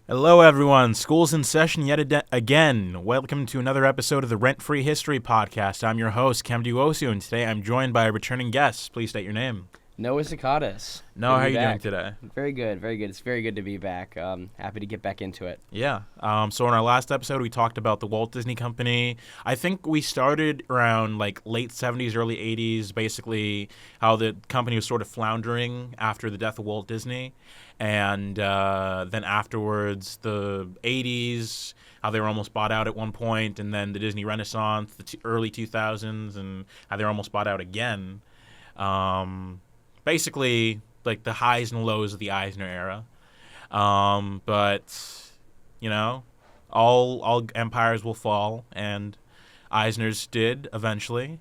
Hello, everyone. School's in session yet again. Welcome to another episode of the Rent-Free History Podcast. I'm your host, Cam Duosu, and today I'm joined by a returning guest. Please state your name. Noah Secades. Noah, how are you doing today? Very good, very good. It's very good to be back. Happy to get back into it. Yeah. So in our last episode, we talked about the Walt Disney Company. I think we started around late 70s, early 80s, basically how the company was sort of floundering after the death of Walt Disney. And then afterwards, the 80s, how they were almost bought out at one point, and then the Disney Renaissance, the early 2000s, and how they were almost bought out again. Basically, the highs and lows of the Eisner era. But, all empires will fall, and Eisner's did eventually.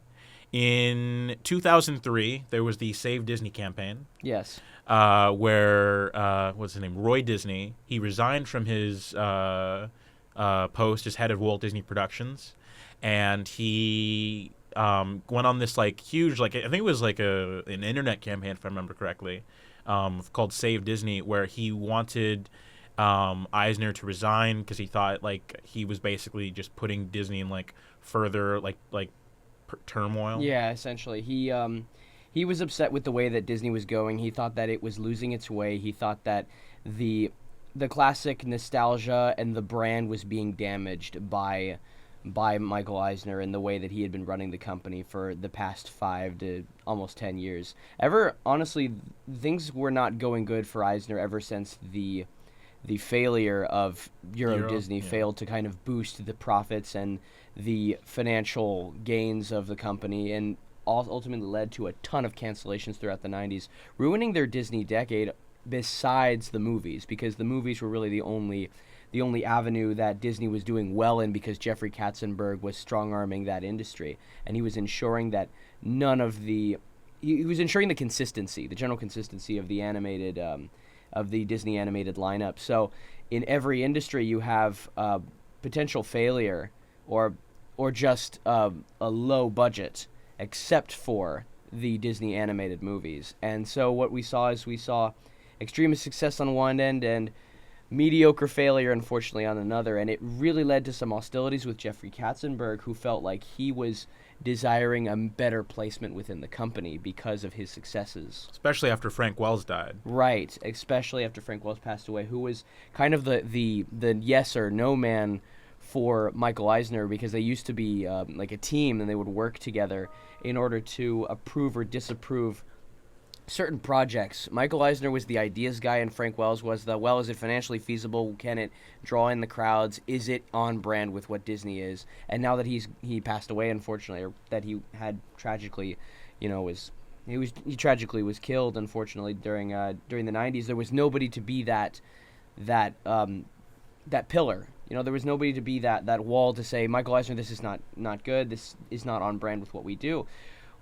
In 2003, there was the Save Disney campaign. Yes. Where, what's his name, Roy Disney, he resigned from his post as head of Walt Disney Productions, and he went on this huge, I think it was an internet campaign, if I remember correctly, called Save Disney, where he wanted Eisner to resign because he thought he was basically just putting Disney in further turmoil. Yeah, essentially. He was upset with the way that Disney was going. He thought that it was losing its way. He thought that the classic nostalgia and the brand was being damaged by Michael Eisner and the way that he had been running the company for the past 5 to almost 10 years. Honestly, things were not going good for Eisner ever since the failure of Euro Disney failed to kind of boost the profits and the financial gains of the company, and ultimately led to a ton of cancellations throughout the 90s, ruining their Disney decade besides the movies, because the movies were really the only avenue that Disney was doing well in, because Jeffrey Katzenberg was strong-arming that industry, and he was ensuring that he was ensuring the consistency, the general consistency of the animated of the Disney animated lineup. So in every industry you have potential failure or just a low budget, except for the Disney animated movies. And so what we saw extreme success on one end and mediocre failure, unfortunately, on another. And it really led to some hostilities with Jeffrey Katzenberg, who felt like he was desiring a better placement within the company because of his successes. Especially after Frank Wells died. Right, especially after Frank Wells passed away, who was kind of the yes or no man for Michael Eisner, because they used to be a team, and they would work together in order to approve or disapprove certain projects. Michael Eisner was the ideas guy, and Frank Wells was is it financially feasible? Can it draw in the crowds? Is it on brand with what Disney is? And now that he passed away, unfortunately, or that he had tragically, he tragically was killed, unfortunately, during the 90s. There was nobody to be that pillar. There was nobody to be that wall to say, Michael Eisner, this is not good. This is not on brand with what we do,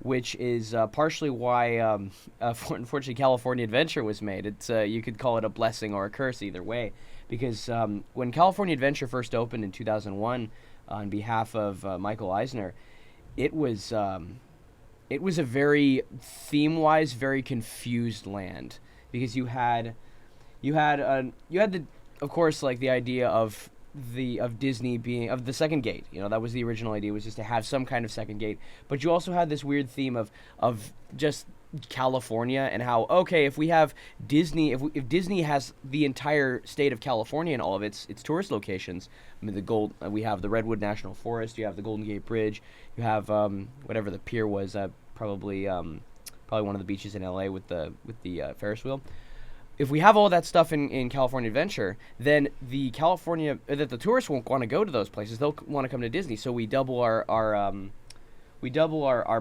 which is partially why, unfortunately, California Adventure was made. It's you could call it a blessing or a curse, either way, because when California Adventure first opened in 2001 on behalf of Michael Eisner, it was a very theme-wise, very confused land, because you had the, of course, the idea of Disney being of the second gate. That was the original idea, was just to have some kind of second gate. But you also had this weird theme of just California, and how, okay, if we have Disney, if Disney has the entire state of California and all of its tourist locations, I mean, we have the Redwood National Forest, you have the Golden Gate Bridge, you have whatever the pier was, probably one of the beaches in LA with the Ferris wheel. If we have all that stuff in California Adventure, then the tourists won't want to go to those places. They'll want to come to Disney. So we double our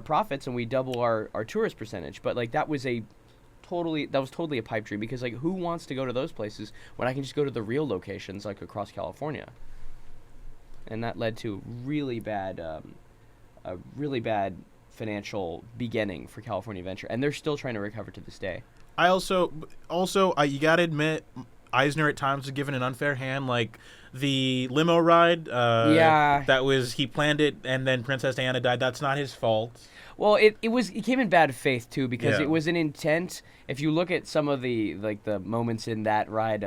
profits, and we double our tourist percentage. But that was totally a pipe dream, because who wants to go to those places when I can just go to the real locations across California? And that led to a really bad financial beginning for California Adventure, and they're still trying to recover to this day. I also you gotta admit, Eisner at times was given an unfair hand, the limo ride. That was, he planned it, and then Princess Diana died. That's not his fault. Well, it came in bad faith too, because it was an intent. If you look at some of the moments in that ride,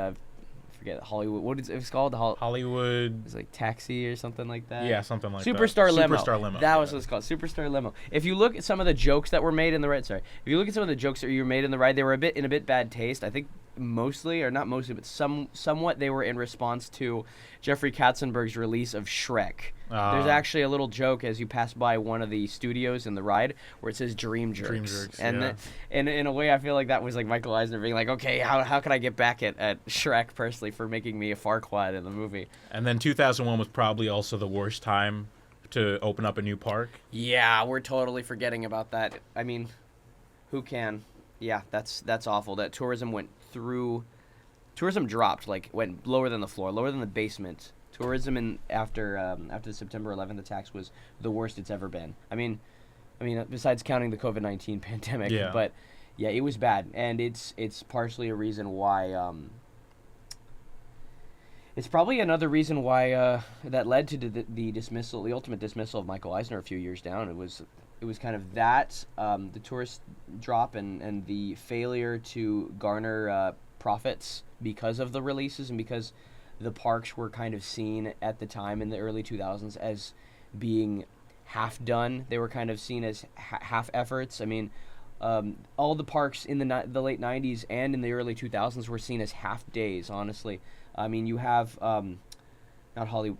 forget Hollywood. What is it was called? Hollywood. It's like Taxi or something like that. Yeah, something like Superstar that. Limo. Superstar Limo. That was what it's called. Superstar Limo. If you look at some of the jokes that were made in the ride, if you look at some of the jokes that were made in the ride, they were in a bit bad taste. I think mostly, or not mostly, but somewhat they were in response to Jeffrey Katzenberg's release of Shrek. There's actually a little joke as you pass by one of the studios in the ride where it says Dream Jerks. Dream Jerks, and yeah. In a way, I feel like that was like Michael Eisner being like, okay, how can I get back at Shrek personally for making me a Farquaad in the movie? And then 2001 was probably also the worst time to open up a new park. Yeah, we're totally forgetting about that. I mean, who can? Yeah, that's awful. That tourism dropped, like went lower than the floor, lower than the basement. Tourism after the September 11th attacks was the worst it's ever been. I mean, besides counting the COVID-19 pandemic, yeah. But yeah, it was bad, and it's partially a reason why. It's probably another reason why that led to the dismissal, the ultimate dismissal of Michael Eisner a few years down. It was kind of that the tourist drop and the failure to garner profits because of the releases and because the parks were kind of seen at the time in the early 2000s as being half done. They were kind of seen as half efforts. I mean, all the parks in the late 90s and in the early 2000s were seen as half days, honestly. I mean, you have, not Hollywood,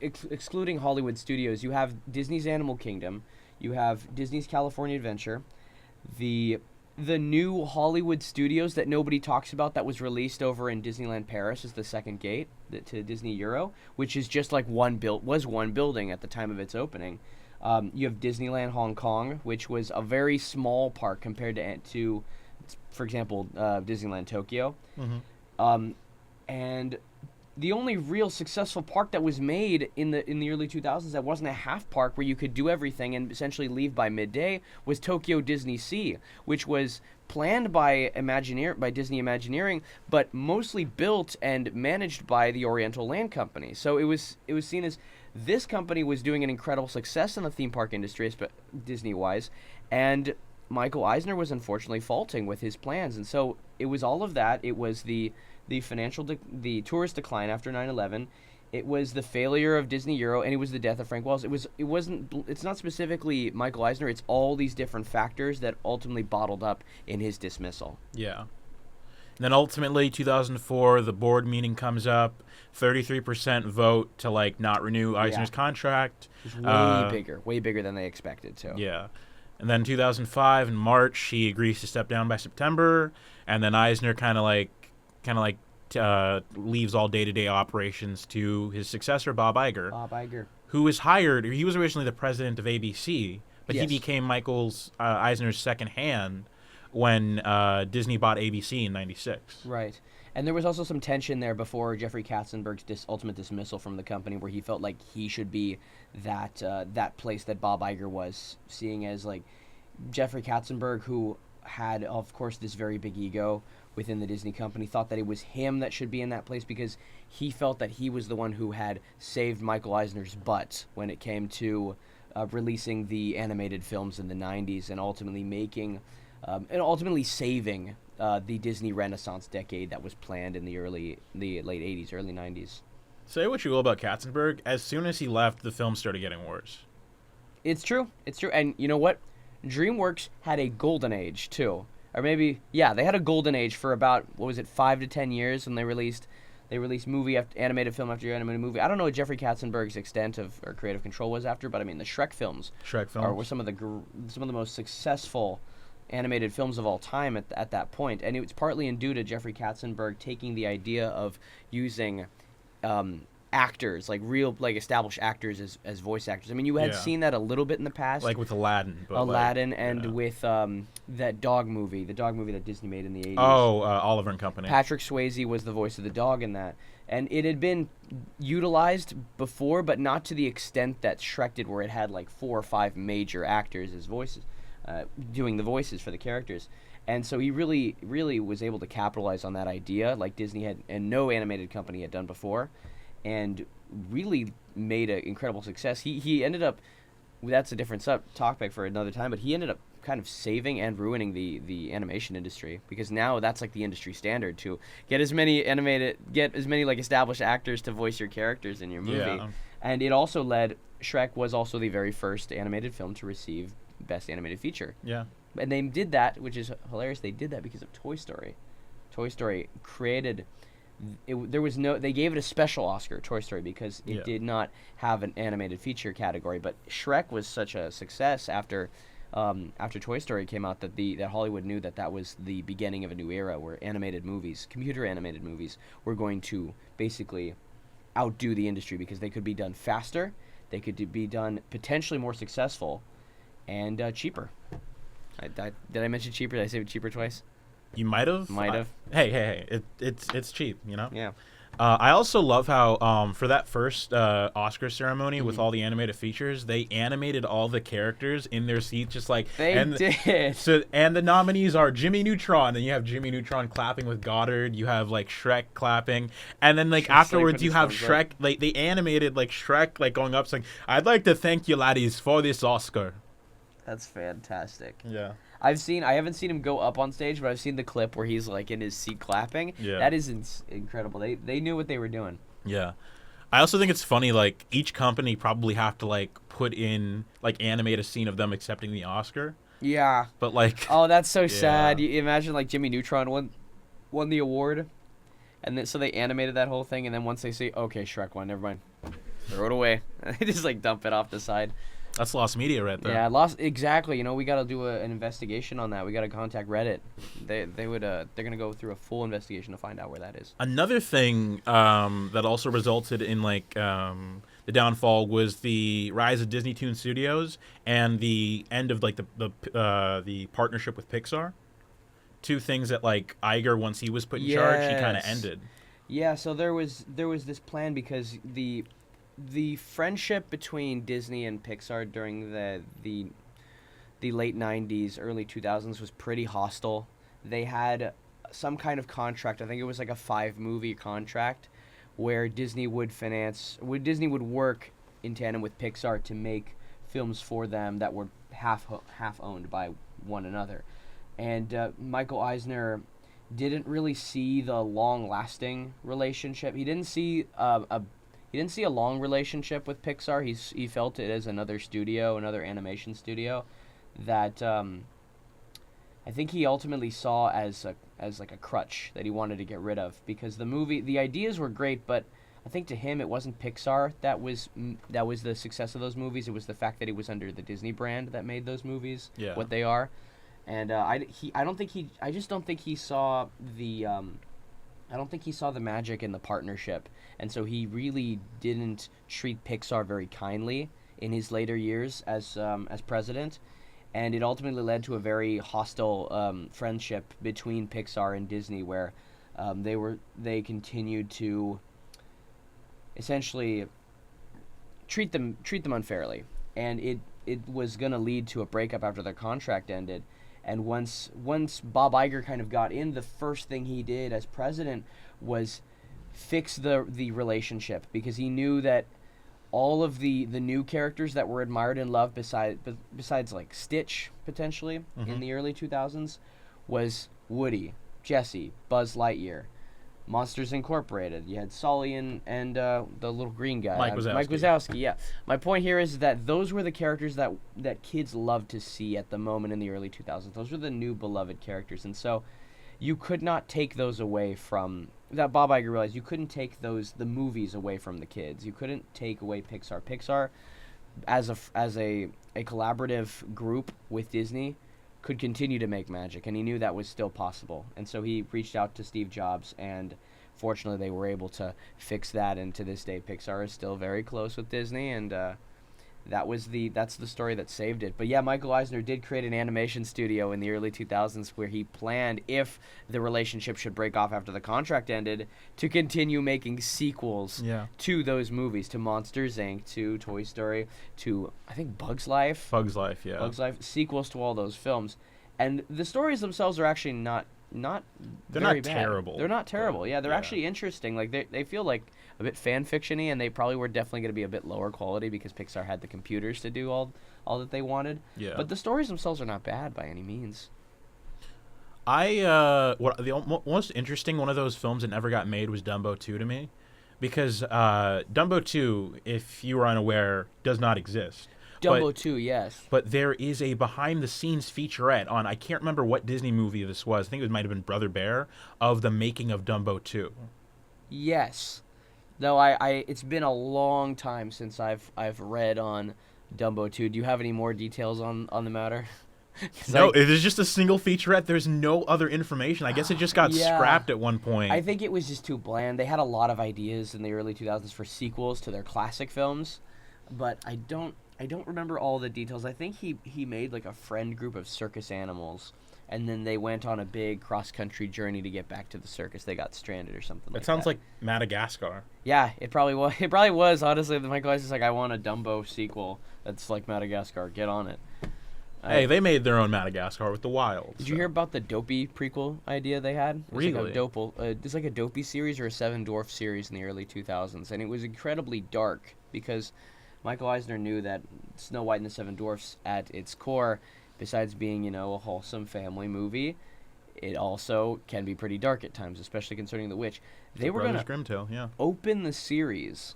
excluding Hollywood studios, you have Disney's Animal Kingdom, you have Disney's California Adventure, the new Hollywood studios that nobody talks about that was released over in Disneyland Paris is the second gate to Disney Euro, which is just like one building at the time of its opening. You have Disneyland Hong Kong, which was a very small park compared to for example, Disneyland Tokyo. Mm-hmm. And the only real successful park that was made in the early 2000s that wasn't a half park where you could do everything and essentially leave by midday was Tokyo Disney Sea, which was planned by Disney Imagineering, but mostly built and managed by the Oriental Land Company. So it was seen as this company was doing an incredible success in the theme park industry, Disney-wise, and Michael Eisner was unfortunately faulting with his plans. And so it was all of that. It was the the tourist decline after 9/11. It was the failure of Disney Euro, and it was the death of Frank Wells. It's not specifically Michael Eisner. It's all these different factors that ultimately bottled up in his dismissal. Yeah. And then ultimately, 2004, the board meeting comes up. 33% vote to not renew Eisner's contract. It's way bigger than they expected to. Yeah. And then 2005 in March, he agrees to step down by September, and then Eisner kind of leaves all day-to-day operations to his successor, Bob Iger. Who was hired. He was originally the president of ABC, but yes. He became Eisner's second hand when Disney bought ABC in '96. Right. And there was also some tension there before Jeffrey Katzenberg's ultimate dismissal from the company, where he felt like he should be that place that Bob Iger was, seeing as Jeffrey Katzenberg, who had, of course, this very big ego within the Disney company, thought that it was him that should be in that place because he felt that he was the one who had saved Michael Eisner's butt when it came to releasing the animated films in the 90s and ultimately saving the Disney Renaissance decade that was planned in the late 80s, early 90s. Say what you will about Katzenberg, as soon as he left, the film started getting worse. It's true. And you know what? DreamWorks had a golden age, too. Or maybe, yeah, they had a golden age for about, 5 to 10 years when they released movie after animated film after animated movie. I don't know what Jeffrey Katzenberg's extent of or creative control was after, but I mean the Shrek films were some of the most successful animated films of all time at that point, and it was partly due to Jeffrey Katzenberg taking the idea of using actors, established actors as voice actors. I mean, you had seen that a little bit in the past, with Aladdin. With that dog movie, the dog movie that Disney made in the 80s. Oh, Oliver and Company. Patrick Swayze was the voice of the dog in that, and it had been utilized before, but not to the extent that Shrek did, where it had 4 or 5 major actors as voices, doing the voices for the characters. And so he really, really was able to capitalize on that idea, like Disney had and no animated company had done before, and really made an incredible success. He ended up, that's a different topic for another time, but he ended up kind of saving and ruining the animation industry, because now that's like the industry standard to get as many like established actors to voice your characters in your movie. Yeah. And it also led Shrek was also the very first animated film to receive Best Animated Feature. Yeah. And they did that, which is hilarious. They did that because of Toy Story. Toy Story created. They gave it a special Oscar, Toy Story, because it did not have an animated feature category. But Shrek was such a success after Toy Story came out that Hollywood knew that was the beginning of a new era where computer animated movies, were going to basically outdo the industry because they could be done faster, they could be done potentially more successful, and cheaper. Did I mention cheaper? Did I say cheaper twice? You might have. Hey! It's cheap, you know. Yeah. I also love how for that first Oscar ceremony with all the animated features, they animated all the characters in their seats, just like they did. And the nominees are Jimmy Neutron, and you have Jimmy Neutron clapping with Goddard. You have like Shrek clapping, and then like afterwards you have Shrek. Like they animated like Shrek like going up saying, "I'd like to thank you, laddies, for this Oscar." That's fantastic. Yeah. I haven't seen him go up on stage, but I've seen the clip where he's like in his seat clapping. Yeah. That is incredible. They knew what they were doing. Yeah. I also think it's funny, like, each company probably have to, like, put in, like, animate a scene of them accepting the Oscar. Yeah. But, like... Oh, that's so sad. You imagine, like, Jimmy Neutron won the award, and then so they animated that whole thing, and then once they say, okay, Shrek won, never mind. Throw it away. They just, like, dump it off the side. That's lost media right there. Yeah, exactly. You know, we got to do an investigation on that. We got to contact Reddit. They're gonna go through a full investigation to find out where that is. Another thing that also resulted in like the downfall was the rise of DisneyToon Studios and the end of like the partnership with Pixar. Two things that like Iger, once he was put in charge, he kind of ended. Yeah, so there was this plan because the friendship between Disney and Pixar during the late 90s, early 2000s was pretty hostile. They had some kind of contract. I think it was like a 5-movie contract where Disney would work in tandem with Pixar to make films for them that were half owned by one another. And Michael Eisner didn't really see the long-lasting relationship. He didn't see a long relationship with Pixar. He felt it as another animation studio that I think he ultimately saw as like a crutch that he wanted to get rid of, because the ideas were great, but I think to him it wasn't Pixar that was the success of those movies. It was the fact that it was under the Disney brand that made those movies what they are. And I don't think he saw the magic in the partnership, and so he really didn't treat Pixar very kindly in his later years as president, and it ultimately led to a very hostile friendship between Pixar and Disney, where they continued to essentially treat them unfairly, and it was going to lead to a breakup after their contract ended. And once Bob Iger kind of got in, the first thing he did as president was fix the relationship, because he knew that all of the new characters that were admired and loved besides like Stitch potentially in the early 2000s was Woody, Jessie, Buzz Lightyear, Monsters Incorporated. You had Sully and the little green guy. Mike Wazowski, yeah. My point here is that those were the characters that kids loved to see at the moment in the early 2000s. Those were the new beloved characters. And so you could not take those away from... That Bob Iger realized you couldn't take the movies away from the kids. You couldn't take away Pixar. Pixar, as a collaborative group with Disney, could continue to make magic, and he knew that was still possible. And so he reached out to Steve Jobs, and fortunately they were able to fix that, and to this day Pixar is still very close with Disney, and that's the story that saved it. But yeah, Michael Eisner did create an animation studio in the early 2000s where he planned, if the relationship should break off after the contract ended, to continue making sequels to those movies, to Monsters, Inc., to Toy Story, to, I think, Bugs Life, Bugs Life, sequels to all those films. And the stories themselves are actually not not They're very not bad. terrible. They're not terrible. Yeah, they're yeah. actually interesting. Like they feel like a bit fan fiction-y, and they probably were definitely going to be a bit lower quality because Pixar had the computers to do all that they wanted. Yeah. But the stories themselves are not bad by any means. The most interesting one of those films that never got made was Dumbo 2 to me, because Dumbo 2, if you are unaware, does not exist. Dumbo 2, yes. But there is a behind-the-scenes featurette on, I can't remember what Disney movie this was. I think it might have been Brother Bear, of the making of Dumbo 2. Yes. Though I it's been a long time since I've read on Dumbo 2. Do you have any more details on the matter? No, it is just a single featurette. There's no other information. I guess it just got Yeah. scrapped at one point. I think it was just too bland. They had a lot of ideas in the early 2000s for sequels to their classic films, but I don't remember all the details. I think he made like a friend group of circus animals, and then they went on a big cross-country journey to get back to the circus. They got stranded or something like that. It sounds like Madagascar. Yeah, it probably was. It probably was, honestly. Michael Eisner's like, I want a Dumbo sequel that's like Madagascar. Get on it. Hey, they made their own Madagascar with the wild. Did you hear about the Dopey prequel idea they had? Really? It's like a Dopey series or a Seven Dwarfs series in the early 2000s, and it was incredibly dark because Michael Eisner knew that Snow White and the Seven Dwarfs, at its core, besides being, a wholesome family movie, it also can be pretty dark at times, especially concerning the witch. They were going to Grimm tale, yeah. open the series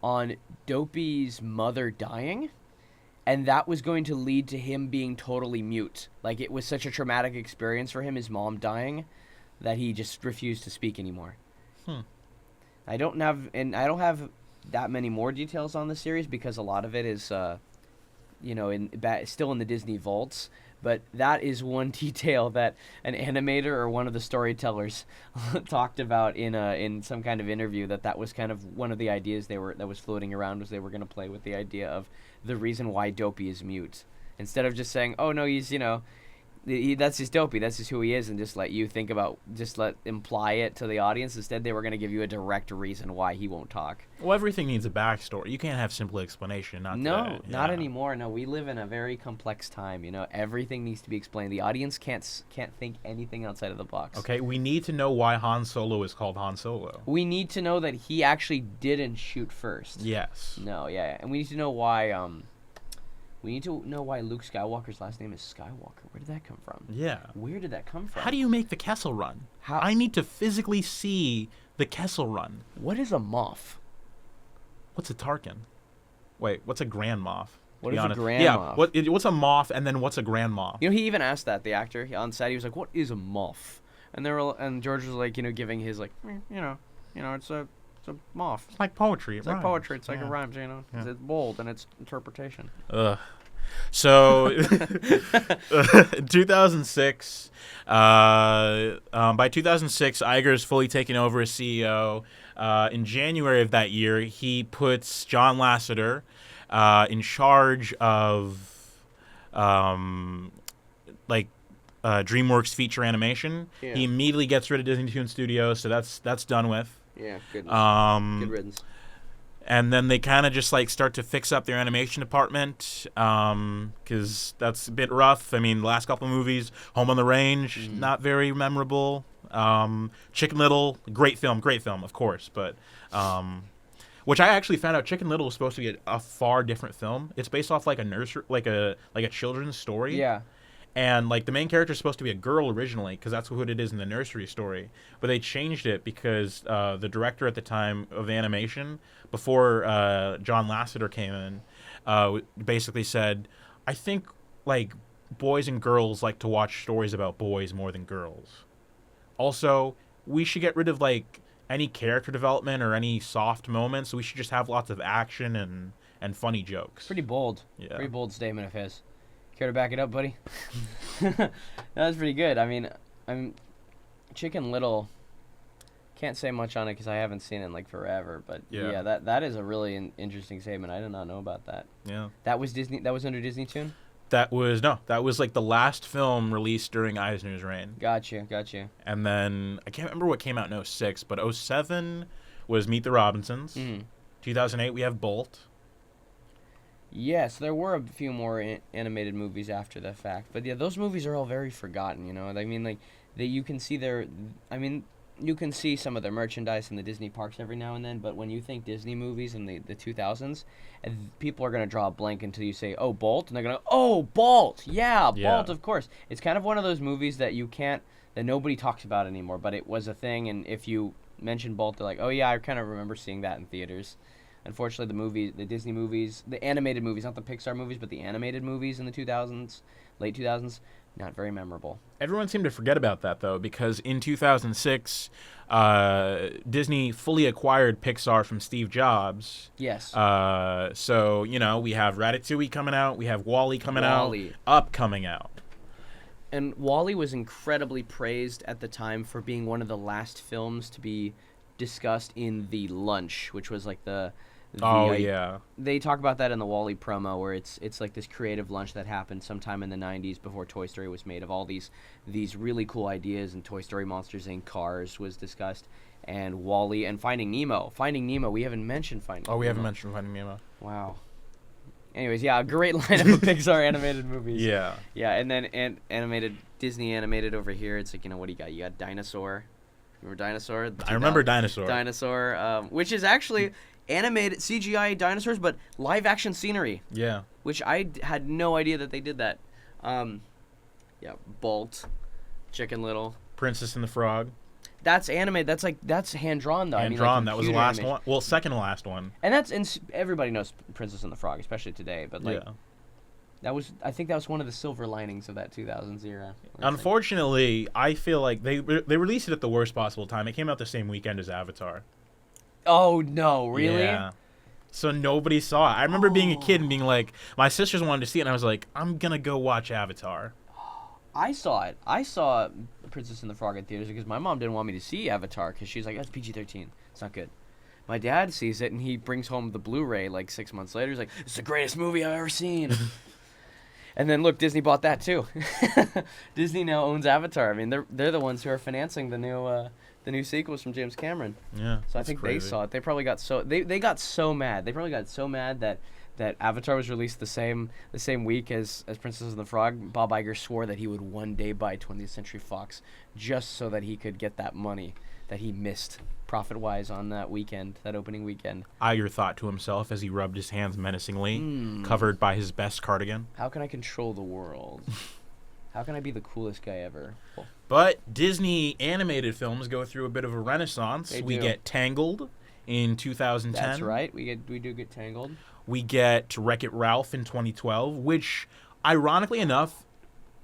on Dopey's mother dying, and that was going to lead to him being totally mute. Like, it was such a traumatic experience for him, his mom dying, that he just refused to speak anymore. I don't have that many more details on the series because a lot of it is, still in the Disney vaults. But that is one detail that an animator or one of the storytellers talked about in some kind of interview. That was kind of one of the ideas that was floating around, was they were going to play with the idea of the reason why Dopey is mute, instead of just saying, "Oh no, he's that's his Dopey, that's just who he is," and just let imply it to the audience. Instead, they were going to give you a direct reason why he won't talk. Well, everything needs a backstory. You can't have simple explanation. Not anymore. No, we live in a very complex time. Everything needs to be explained. The audience can't think anything outside of the box. Okay, we need to know why Han Solo is called Han Solo. We need to know that he actually didn't shoot first. Yes. No, yeah, and we need to know why. We need to know why Luke Skywalker's last name is Skywalker. Where did that come from? Yeah. Where did that come from? How do you make the Kessel Run? How? I need to physically see the Kessel Run. What is a Moff? What's a Tarkin? Wait, what's a Grand Moff? What is a Grand Moff? Moff? What's a Moff, and then what's a Grand Moff? He even asked that, the actor on set. He was like, "What is a Moff?" And George was like, giving his like, it's a Moff. It's like poetry. It's like poetry. It's like it rhymes. Yeah. It's bold in its interpretation. Ugh. So, in 2006, by 2006, Iger's fully taken over as CEO. In January of that year, he puts John Lasseter in charge of, DreamWorks feature animation. Yeah. He immediately gets rid of DisneyToon Studios, so that's done with. Yeah, good riddance. And then they kind of just start to fix up their animation department, because that's a bit rough. I mean, the last couple of movies, Home on the Range, not very memorable. Chicken Little, great film, of course, but which I actually found out Chicken Little was supposed to be a far different film. It's based off like a nursery, like a children's story. Yeah. And the main character is supposed to be a girl originally, because that's what it is in the nursery story. But they changed it because the director at the time of animation, before John Lasseter came in, basically said, "I think boys and girls like to watch stories about boys more than girls. Also, we should get rid of any character development or any soft moments. We should just have lots of action and funny jokes." Pretty bold. Yeah. Pretty bold statement of his. Care to back it up, buddy? That was pretty good. I mean, Chicken Little. Can't say much on it because I haven't seen it in forever. But yeah, that is a really interesting statement. I did not know about that. Yeah. That was Disney. That was under DisneyToon. That was the last film released during Eisner's reign. Gotcha. And then I can't remember what came out in 2006, but 2007 was Meet the Robinsons. 2008 we have Bolt. Yes, there were a few more animated movies after the fact, but yeah, those movies are all very forgotten. I mean, you can see their. I mean, you can see some of their merchandise in the Disney parks every now and then, but when you think Disney movies in the 2000s, people are going to draw a blank until you say, oh, Bolt, and they're going to, oh, Bolt, yeah, Bolt, of course. It's kind of one of those movies that that nobody talks about anymore, but it was a thing, and if you mention Bolt, they're like, oh, yeah, I kind of remember seeing that in theaters. Unfortunately, the Disney movies, the animated movies, not the Pixar movies, but the animated movies in the 2000s, late 2000s, not very memorable. Everyone seemed to forget about that, though, because in 2006, Disney fully acquired Pixar from Steve Jobs. Yes. So, we have Ratatouille coming out, we have WALL-E coming out, Up coming out. And WALL-E was incredibly praised at the time for being one of the last films to be discussed in The Lunch, which was like yeah. They talk about that in the WALL-E promo, where it's like this creative lunch that happened sometime in the 90s before Toy Story was made, of all these really cool ideas, and Toy Story, Monsters Inc., Cars was discussed, and WALL-E, and Finding Nemo. Finding Nemo, we haven't mentioned Finding Nemo. Oh, we haven't mentioned Finding Nemo. Wow. Anyways, yeah, a great lineup of Pixar animated movies. Yeah. Yeah, and then Disney animated over here, it's like, what do you got? You got Dinosaur. Remember Dinosaur? I remember Dinosaur. Dinosaur, which is actually animated CGI dinosaurs, but live action scenery. Yeah. Which I had no idea that they did that. Yeah, Bolt, Chicken Little, Princess and the Frog. That's animated. That's hand drawn though. Hand drawn. That was the last one. Well, second to last one. And everybody knows Princess and the Frog, especially today. But yeah. I think that was one of the silver linings of that 2000s era. Unfortunately, I feel like they released it at the worst possible time. It came out the same weekend as Avatar. Oh, no, really? Yeah. So nobody saw it. I remember being a kid and being like, my sisters wanted to see it, and I was like, I'm going to go watch Avatar. I saw it. I saw Princess and the Frog in theaters because my mom didn't want me to see Avatar because she's like, that's PG-13. It's not good. My dad sees it, and he brings home the Blu-ray like 6 months later. He's like, it's the greatest movie I've ever seen. And then, look, Disney bought that, too. Disney now owns Avatar. I mean, they're the ones who are financing the new sequels from James Cameron. Yeah, so I think crazy. They saw it. They probably got they got so mad. They probably got so mad that Avatar was released the same week as Princess and the Frog. Bob Iger swore that he would one day buy 20th Century Fox just so that he could get that money that he missed profit-wise on that opening weekend. Iger thought to himself as he rubbed his hands menacingly, covered by his best cardigan. How can I control the world? How can I be the coolest guy ever? Cool. But Disney animated films go through a bit of a renaissance. We get Tangled in 2010. That's right. We do get Tangled. We get Wreck-It Ralph in 2012, which, ironically enough,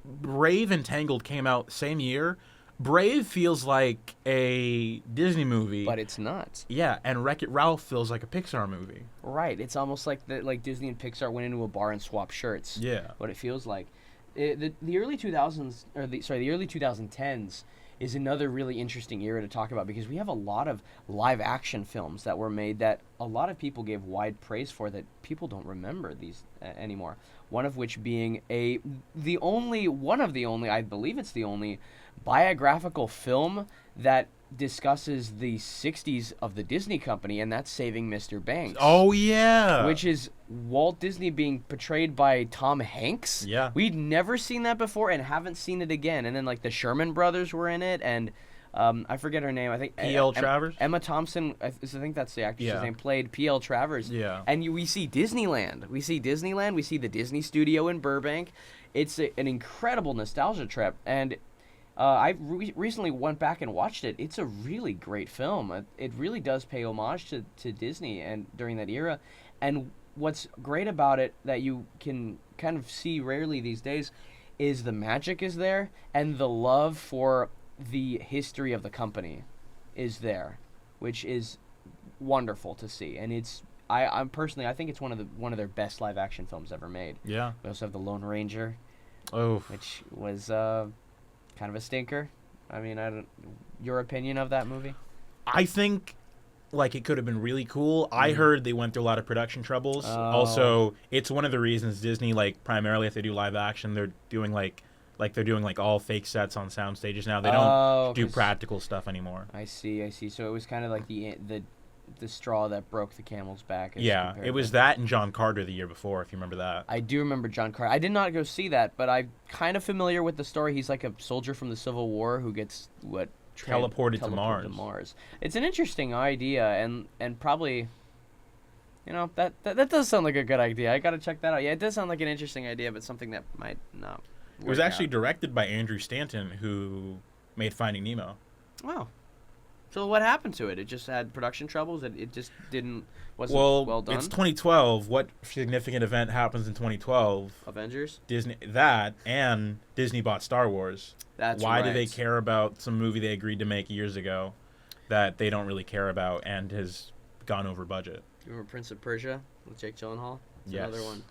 Brave and Tangled came out same year. Brave feels like a Disney movie. But it's not. Yeah, and Wreck-It Ralph feels like a Pixar movie. Right. It's almost like Disney and Pixar went into a bar and swapped shirts. Yeah. What it feels like. The early 2000s, the early 2010s is another really interesting era to talk about because we have a lot of live action films that were made that a lot of people gave wide praise for that people don't remember these anymore. One of which being I believe it's the only biographical film that discusses the 60s of the Disney company, and that's Saving Mr. Banks. Oh, yeah. Which is Walt Disney being portrayed by Tom Hanks. Yeah. We'd never seen that before and haven't seen it again. And then, the Sherman brothers were in it, and I forget her name. I think P.L. Travers? Emma Thompson, I think that's the actress's name, played P.L. Travers. Yeah. And we see Disneyland. We see the Disney studio in Burbank. It's an incredible nostalgia trip, and I recently went back and watched it. It's a really great film. It really does pay homage to Disney and during that era. And what's great about it that you can kind of see rarely these days is the magic is there and the love for the history of the company is there, which is wonderful to see. And I think it's one of their best live action films ever made. Yeah. We also have The Lone Ranger, which was kind of a stinker. I mean, your opinion of that movie? I think it could have been really cool. I heard they went through a lot of production troubles. Oh. Also, it's one of the reasons Disney, primarily if they do live action, they're doing they're doing all fake sets on sound stages now. They don't do practical stuff anymore. I see. So it was kind of like the straw that broke the camel's back. Yeah, it was that and John Carter the year before, if you remember that. I do remember John Carter. I did not go see that, but I'm kind of familiar with the story. He's like a soldier from the Civil War who gets teleported to Mars. It's an interesting idea, and probably, that does sound like a good idea. I got to check that out. Yeah, it does sound like an interesting idea, but something that might not. It was actually directed by Andrew Stanton, who made Finding Nemo. Wow. So what happened to it? It just had production troubles? It just wasn't well done? It's 2012. What significant event happens in 2012? Avengers? And Disney bought Star Wars. That's Why right. do they care about some movie they agreed to make years ago that they don't really care about and has gone over budget? You remember Prince of Persia with Jake Gyllenhaal? That's Yes. another one.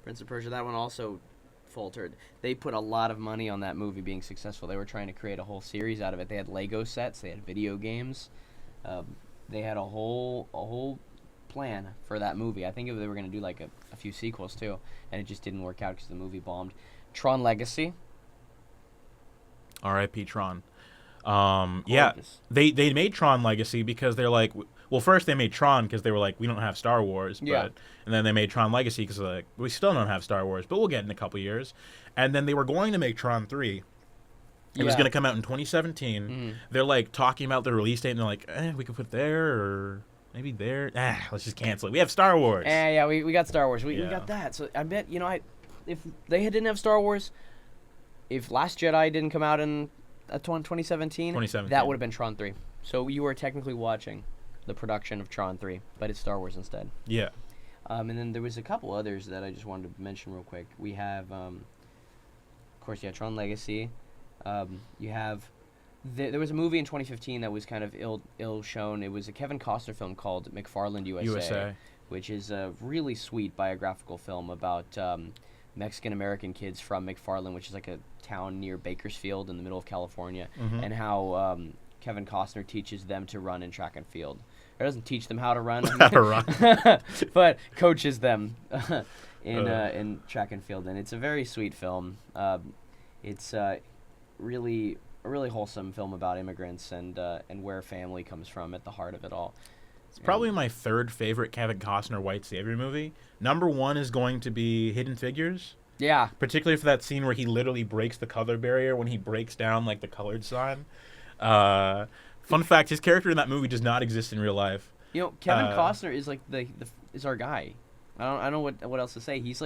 Prince of Persia, that one also faltered. They put a lot of money on that movie being successful. They were trying to create a whole series out of it. They had Lego sets, they had video games. They had a whole plan for that movie. I think they were going to do like a few sequels too, and it just didn't work out because the movie bombed. Tron Legacy. R.I.P. Tron. Yeah, they made Tron Legacy because they're like, well, first they made Tron because they were like, we don't have Star Wars, and then they made Tron Legacy because they're like, we still don't have Star Wars, but we'll get it in a couple years. And then they were going to make Tron 3. It was going to come out in 2017. Mm-hmm. They're like talking about the release date, and they're like, we could put there or maybe there. Let's just cancel it. We have Star Wars. Yeah, we got Star Wars. We got that. So I bet if they didn't have Star Wars, if Last Jedi didn't come out in 2017, that would have been Tron 3. So you were technically watching the production of Tron 3, but it's Star Wars instead. Yeah. And then there was a couple others that I just wanted to mention real quick. We have, of course, Tron Legacy. You have, there was a movie in 2015 that was kind of ill shown. It was a Kevin Costner film called McFarland USA, which is a really sweet biographical film about Mexican-American kids from McFarland, which is like a town near Bakersfield in the middle of California, and how Kevin Costner teaches them to run in track and field. Or doesn't teach them how to run, but coaches them in track and field. And it's a very sweet film. It's really a really wholesome film about immigrants and where family comes from at the heart of it all. It's probably my third favorite Kevin Costner white savior movie. Number one is going to be Hidden Figures. Yeah. Particularly for that scene where he literally breaks the color barrier when he breaks down like the colored sign. Fun fact: his character in that movie does not exist in real life. Kevin Costner is like is our guy. I don't know what else to say. He's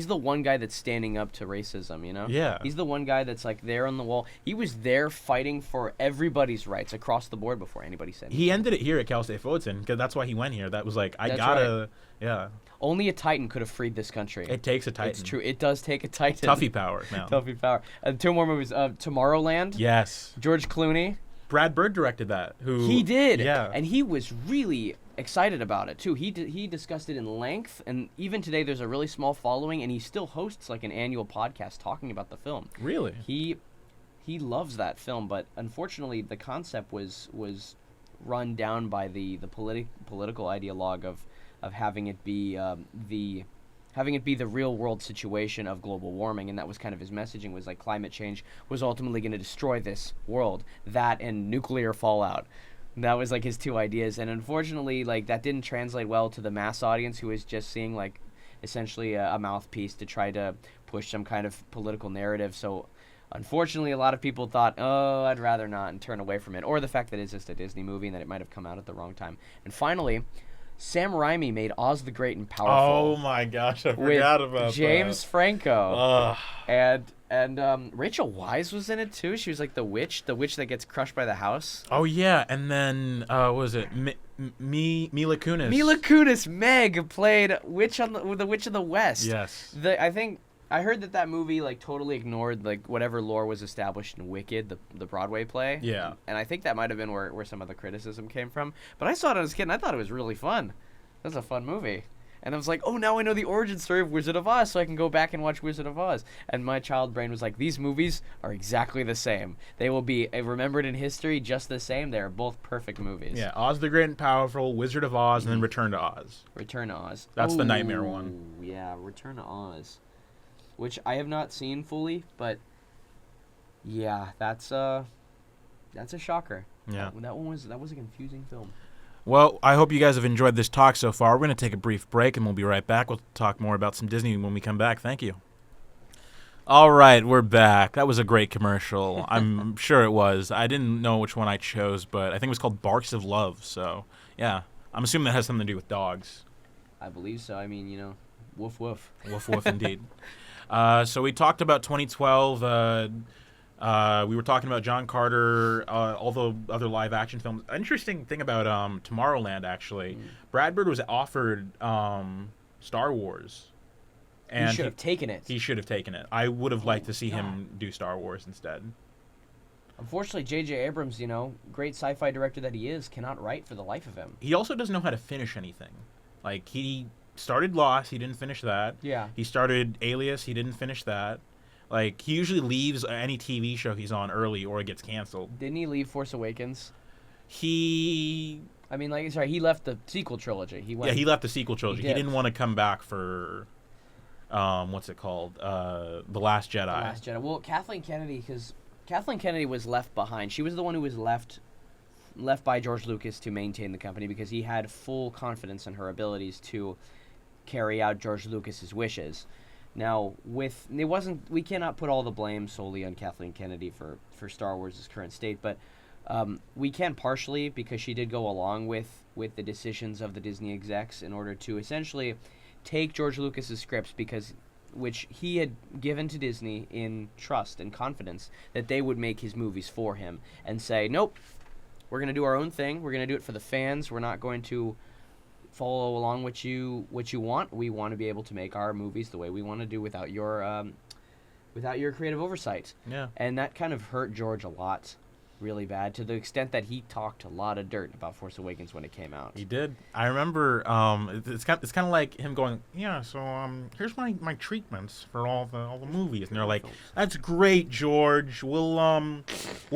the one guy that's standing up to racism. Yeah. He's the one guy that's like there on the wall. He was there fighting for everybody's rights across the board before anybody said anything. He ended it here at Cal State Fullerton because that's why he went here. That was like yeah. Only a Titan could have freed this country. It takes a Titan. It's true. It does take a Titan. Tuffy power now. Tuffy power. 2 more movies. Tomorrowland. Yes. George Clooney. Brad Bird directed that. He did. Yeah. And he was really excited about it too. He discussed it in length, and even today there's a really small following, and he still hosts like an annual podcast talking about the film. Really? He loves that film, but unfortunately the concept was run down by the political ideologue of having it be the real world situation of global warming, and that was kind of his messaging, was like climate change was ultimately going to destroy this world, that and nuclear fallout. That was like his 2 ideas, and unfortunately like that didn't translate well to the mass audience, who was just seeing like essentially a mouthpiece to try to push some kind of political narrative. So unfortunately a lot of people thought, oh, I'd rather not, and turn away from it, or the fact that it's just a Disney movie and that it might have come out at the wrong time. And finally, Sam Raimi made Oz the Great and Powerful. Oh my gosh, I forgot about James that. Franco. And Rachel Weisz was in it too. She was like the witch that gets crushed by the house. Oh yeah, and then what was it Mila Kunis? Mila Kunis, Meg, played the Witch of the West. Yes. I heard that movie like totally ignored like whatever lore was established in Wicked, the Broadway play. Yeah. And I think that might have been where some of the criticism came from. But I saw it as a kid and I thought it was really fun. It was a fun movie. And I was like, oh, now I know the origin story of Wizard of Oz, so I can go back and watch Wizard of Oz. And my child brain was like, these movies are exactly the same. They will be remembered in history just the same. They are both perfect movies. Yeah, Oz the Great and Powerful, Wizard of Oz, and then Return to Oz. Return to Oz. That's the nightmare one. Yeah, Return to Oz, which I have not seen fully, but yeah, that's a shocker. Yeah. That was a confusing film. Well, I hope you guys have enjoyed this talk so far. We're going to take a brief break, and we'll be right back. We'll talk more about some Disney when we come back. Thank you. All right, we're back. That was a great commercial. I'm sure it was. I didn't know which one I chose, but I think it was called Barks of Love. So, yeah. I'm assuming that has something to do with dogs. I believe so. I mean, woof woof. Woof woof indeed. So we talked about 2012. We were talking about John Carter, all the other live action films. Interesting thing about Tomorrowland, actually. Brad Bird was offered Star Wars. And he should have taken it. He should have taken it. I would have liked to see him do Star Wars instead. Unfortunately, J.J. Abrams, great sci-fi director that he is, cannot write for the life of him. He also doesn't know how to finish anything. Like, he started Lost, he didn't finish that. Yeah. He started Alias, he didn't finish that. Like, he usually leaves any TV show he's on early or it gets canceled. Didn't he leave Force Awakens? He left the sequel trilogy. He left the sequel trilogy. He did. didn't want to come back for... what's it called? The Last Jedi. The Last Jedi. Well, Kathleen Kennedy was left behind. She was the one who was left by George Lucas to maintain the company because he had full confidence in her abilities to carry out George Lucas's wishes. Now, we cannot put all the blame solely on Kathleen Kennedy for Star Wars' current state, but we can partially because she did go along with the decisions of the Disney execs in order to essentially take George Lucas's scripts which he had given to Disney in trust and confidence that they would make his movies for him and say, nope, we're going to do our own thing. We're going to do it for the fans. We're not going to follow along what you want. We want to be able to make our movies the way we want to do without your creative oversight. Yeah. And that kind of hurt George a lot. Really bad, to the extent that he talked a lot of dirt about Force Awakens when it came out. He did. I remember it's kind of like him going, yeah, so here's my treatments for all the movies, and they're like, that's great, George. We'll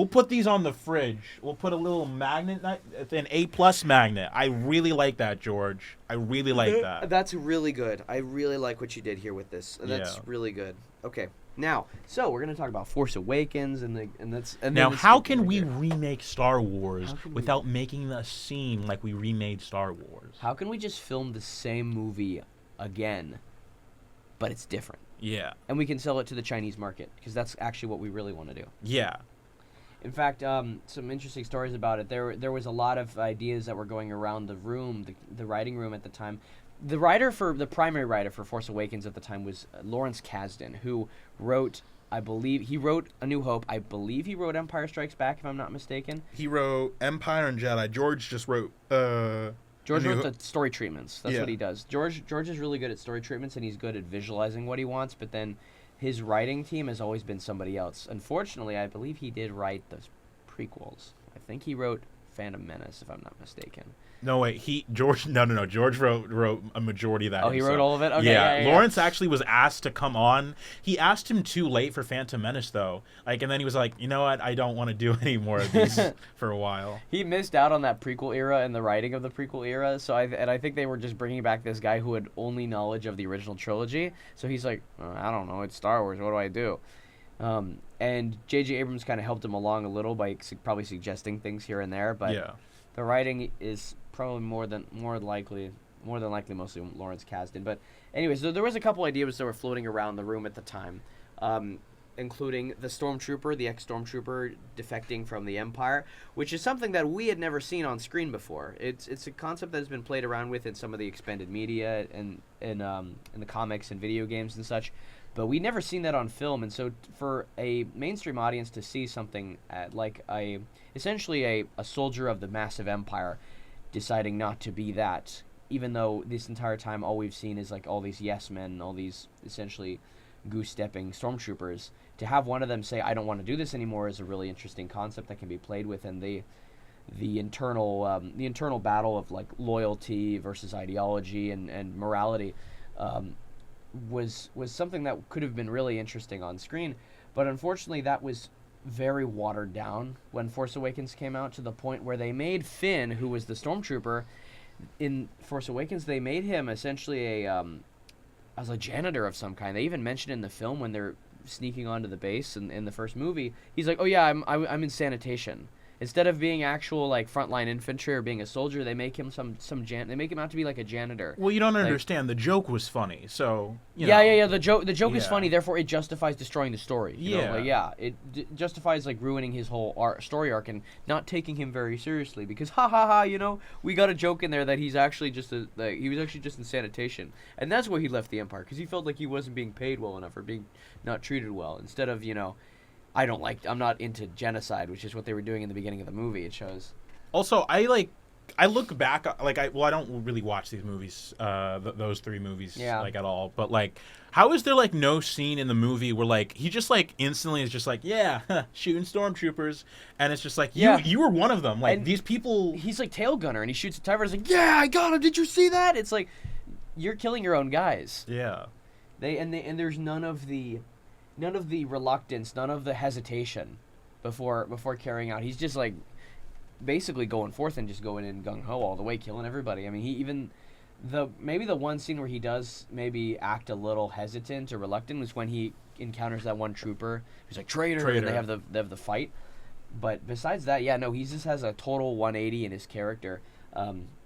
put these on the fridge. We'll put a little magnet, an A+ magnet. I really like that, George. I really like that. That's really good. I really like what you did here with this. That's really good. Okay. Now, so we're going to talk about Force Awakens, now, how can we remake Star Wars without making a scene like we remade Star Wars? How can we just film the same movie again, but it's different? Yeah. And we can sell it to the Chinese market, because that's actually what we really want to do. Yeah. In fact, some interesting stories about it. There was a lot of ideas that were going around the room, the writing room at the time. The primary writer for Force Awakens at the time was Lawrence Kasdan, who wrote, A New Hope. I believe he wrote Empire Strikes Back, if I'm not mistaken. He wrote Empire and Jedi. George just wrote George wrote the story treatments. That's what he does. George is really good at story treatments, and he's good at visualizing what he wants, but then his writing team has always been somebody else. Unfortunately, I believe he did write the prequels. I think he wrote Phantom Menace, if I'm not mistaken. No, wait. George wrote a majority of that. Oh, he wrote all of it? Okay, yeah. Lawrence actually was asked to come on. He asked him too late for Phantom Menace, though. And then he was like, you know what? I don't want to do any more of these for a while. He missed out on that prequel era and the writing of the prequel era. So I think they were just bringing back this guy who had only knowledge of the original trilogy. So he's like, I don't know. It's Star Wars. What do I do? And J.J. Abrams kind of helped him along a little by probably suggesting things here and there. But the writing is probably more than likely mostly Lawrence Kasdan. But anyways, there was a couple ideas that were floating around the room at the time, including the Stormtrooper, the ex-Stormtrooper defecting from the Empire, which is something that we had never seen on screen before. It's a concept that has been played around with in some of the expanded media and in the comics and video games and such, but we'd never seen that on film. And so for a mainstream audience to see something like essentially a soldier of the massive Empire deciding not to be that, even though this entire time all we've seen is like all these yes men, all these essentially goose-stepping stormtroopers, to have one of them say, I don't want to do this anymore, is a really interesting concept that can be played with. And the internal battle of like loyalty versus ideology and morality was something that could have been really interesting on screen. But unfortunately, that was very watered down when Force Awakens came out, to the point where they made Finn, who was the stormtrooper in Force Awakens, they made him essentially as a janitor of some kind. They even mentioned in the film when they're sneaking onto the base in the first movie, he's like, oh yeah, I'm in sanitation. Instead of being actual like frontline infantry or being a soldier, they make him they make him out to be like a janitor. Well, you don't understand. The joke was funny, so yeah. The joke is Yeah. funny. Therefore, it justifies destroying the story. You know? Yeah. It justifies like ruining his whole story arc and not taking him very seriously because ha ha ha. We got a joke in there that he's actually just he was actually just in sanitation, and that's why he left the Empire because he felt like he wasn't being paid well enough or being not treated well. Instead of I'm not into genocide, which is what they were doing in the beginning of the movie. It shows. Also, I look back, I don't really watch these movies, those three movies, at all. But how is there no scene in the movie where he just instantly is just shooting stormtroopers, and it's just you were one of them. These people. He's tail gunner, and he shoots a TIE fighter. He's I got him. Did you see that? It's you're killing your own guys. Yeah. And there's none of the reluctance, none of the hesitation before carrying out. He's just basically going forth and just going in gung ho all the way, killing everybody. I mean, he even maybe the one scene where he does maybe act a little hesitant or reluctant was when he encounters that one trooper who's traitor, and they have the fight. But besides that, he just has a total 180 in his character.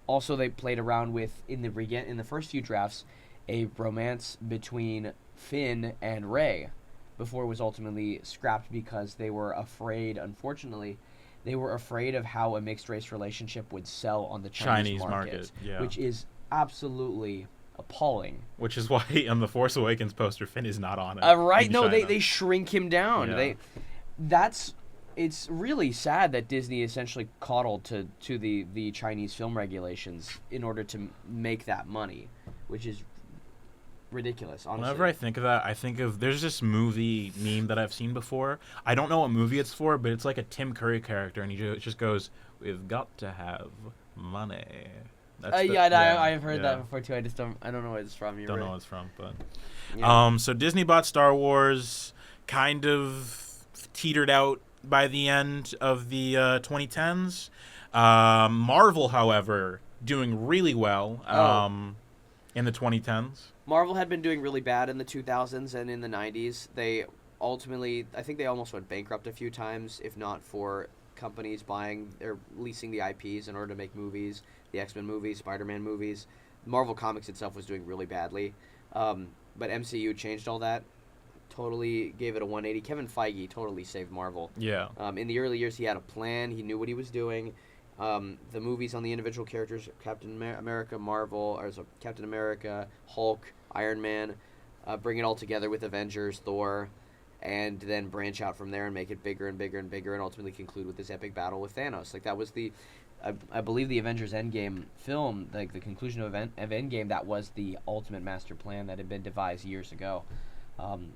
Also, they played around with in the first few drafts a romance between Finn and Rey, before it was ultimately scrapped because they were afraid, unfortunately, of how a mixed race relationship would sell on the Chinese market, which is absolutely appalling. Which is why on the Force Awakens poster, Finn is not on it. Right? No, they shrink him down. Yeah. It's really sad that Disney essentially coddled to the Chinese film regulations in order to make that money, which is ridiculous, honestly. Whenever I think of that, I think of there's this movie meme that I've seen before. I don't know what movie it's for, but it's a Tim Curry character, and he just goes, "We've got to have money." I've heard that before too. I don't know what it's from. Don't know what it's from, but so Disney bought Star Wars, kind of teetered out by the end of the 2010s. Marvel, however, doing really well in the 2010s. Marvel had been doing really bad in the 2000s and in the 90s. I think they almost went bankrupt a few times, if not for companies buying or leasing the IPs in order to make movies, the X-Men movies, Spider-Man movies. Marvel Comics itself was doing really badly. But MCU changed all that, totally gave it a 180. Kevin Feige totally saved Marvel. Yeah. In the early years, he had a plan. He knew what he was doing. The movies on the individual characters, Captain America, Hulk, Iron Man, bring it all together with Avengers, Thor, and then branch out from there and make it bigger and bigger and bigger, and ultimately conclude with this epic battle with Thanos. That was I believe the Avengers Endgame film, the conclusion of Endgame, that was the ultimate master plan that had been devised years ago,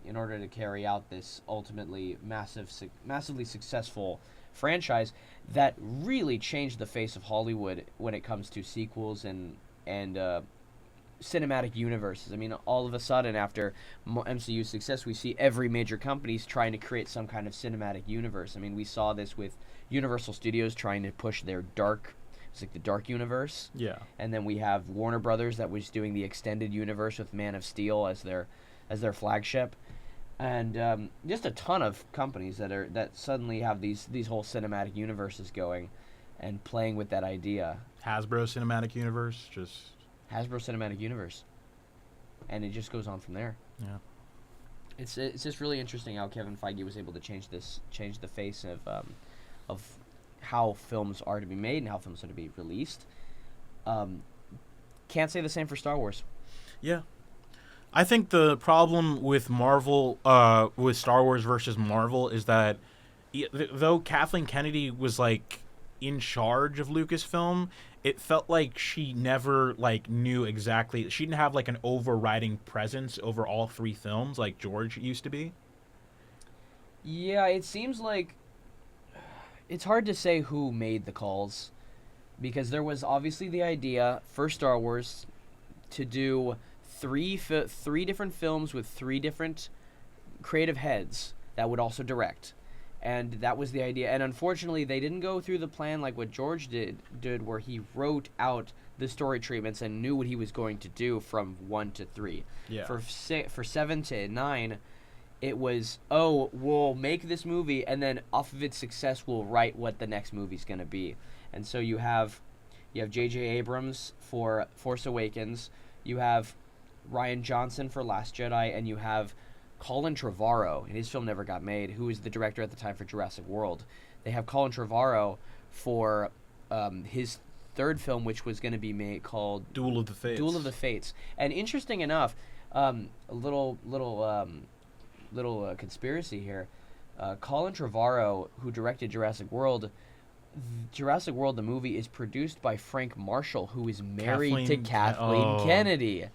in order to carry out this ultimately massively successful franchise that really changed the face of Hollywood when it comes to sequels and cinematic universes. I mean, all of a sudden, after MCU's success, we see every major company's trying to create some kind of cinematic universe. I mean, we saw this with Universal Studios trying to push their the Dark Universe. Yeah. And then we have Warner Brothers that was doing the extended universe with Man of Steel as their flagship. And just a ton of companies that suddenly have these whole cinematic universes going and playing with that idea. Hasbro Cinematic Universe, Hasbro Cinematic Universe, and it just goes on from there. Yeah, it's just really interesting how Kevin Feige was able to change the face of how films are to be made and how films are to be released. Can't say the same for Star Wars. Yeah. I think the problem with Marvel, with Star Wars versus Marvel, is that though Kathleen Kennedy was in charge of Lucasfilm, it felt like she never knew exactly. She didn't have an overriding presence over all three films like George used to be. Yeah, it seems like it's hard to say who made the calls, because there was obviously the idea for Star Wars to do three different films with three different creative heads that would also direct. And that was the idea. And unfortunately, they didn't go through the plan like what George did where he wrote out the story treatments and knew what he was going to do from 1 to 3. Yeah. For 7 to 9, it was, oh, we'll make this movie, and then off of its success, we'll write what the next movie's going to be. And so you have J.J. Abrams for Force Awakens, you have Rian Johnson for Last Jedi, and you have Colin Trevorrow, and his film never got made, who was the director at the time for Jurassic World. They have Colin Trevorrow for his third film, which was going to be made, called Duel of the Fates. Duel of the Fates. And interesting enough, a little conspiracy here. Colin Trevorrow, who directed Jurassic World, the movie, is produced by Frank Marshall, who is married to Kathleen Kennedy.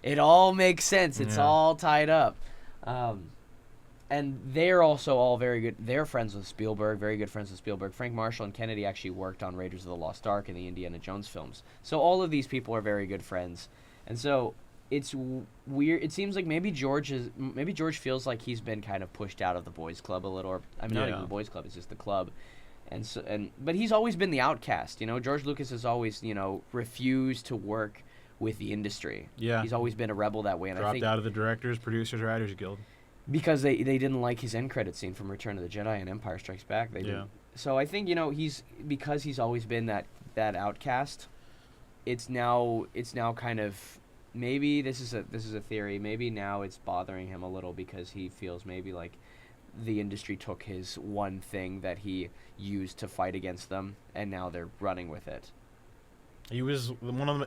It all makes sense. It's all tied up. And they're also all very good. They're friends with Spielberg, very good friends with Spielberg. Frank Marshall and Kennedy actually worked on Raiders of the Lost Ark and the Indiana Jones films. So all of these people are very good friends. And so it's weird. It seems like maybe George feels like he's been kind of pushed out of the boys' club a little. Or, I mean, not even the boys' club; it's just the club. But he's always been the outcast. George Lucas has always, refused to work with the industry. Yeah, he's always been a rebel that way. And dropped I think out of the Directors, Producers, Writers Guild because they didn't like his end credit scene from Return of the Jedi and Empire Strikes Back. They didn't. So I think he's always been that outcast. It's now kind of. Maybe this is a theory. Maybe now it's bothering him a little because he feels maybe like the industry took his one thing that he used to fight against them, and now they're running with it. He was